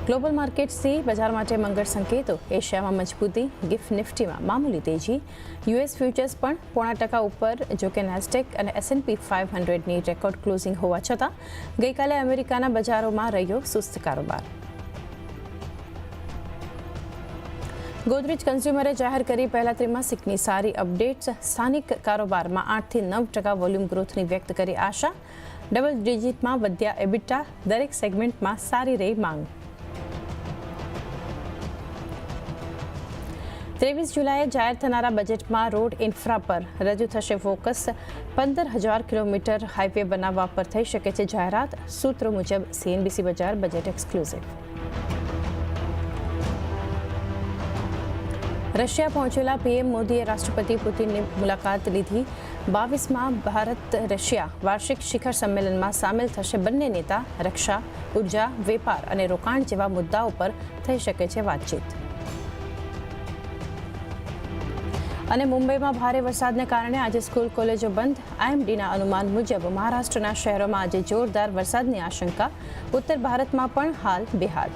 Global માર્કેટ્સથી બજાર માટે મંગળ સંકેતો. એશિયામાં મજબૂતી, ગિફ્ટ નિફ્ટીમાં મામૂલી તેજી. યુએસ ફ્યુચર્સ પણ 0.5% ઉપર, જોકે નેસ્ડેક અને S&P 500ની રેકોર્ડ ક્લોઝિંગ હોવા છતાં ગઈકાલે અમેરિકાના બજારોમાં રહ્યો સુસ્ત કારોબાર. ગોદરેજ કન્ઝ્યુમરે જાહેર કરી પહેલા ત્રિમાસિકની સારી અપડેટ્સ. સ્થાનિક કારોબારમાં 8 થી 9% વોલ્યુમ ગ્રોથની વ્યક્ત કરી આશા. ડબલ ડિજિટમાં વધ્યા એબિટા. દરેક સેગમેન્ટમાં સારી રહી માંગ. 23 જુલાઈએ જાહેર થનારા બજેટમાં રોડ ઇન્ફ્રા પર રજૂ થશે ફોકસ. 15,000 કિલોમીટર હાઈવે બનાવવા પર થઈ શકે છે જાહેરાત. સૂત્રો મુજબ CNBC બજાર બજેટ એક્સક્લુઝિવ. રશિયા પહોંચેલા PM મોદીએ રાષ્ટ્રપતિ પુતિનની મુલાકાત લીધી. 22માં ભારત રશિયા વાર્ષિક શિખર સંમેલનમાં સામેલ થશે બંને નેતા. રક્ષા, ઉર્જા, વેપાર અને રોકાણ જેવા મુદ્દાઓ પર થઈ શકે છે વાતચીત. અને મુંબઈમાં ભારે વરસાદને કારણે આજે સ્કૂલ કોલેજો બંધ. IMDના અનુમાન મુજબ મહારાષ્ટ્રના શહેરોમાં આજે જોરદાર વરસાદની આશંકા. ઉત્તર ભારતમાં પણ હાલ બેહાલ.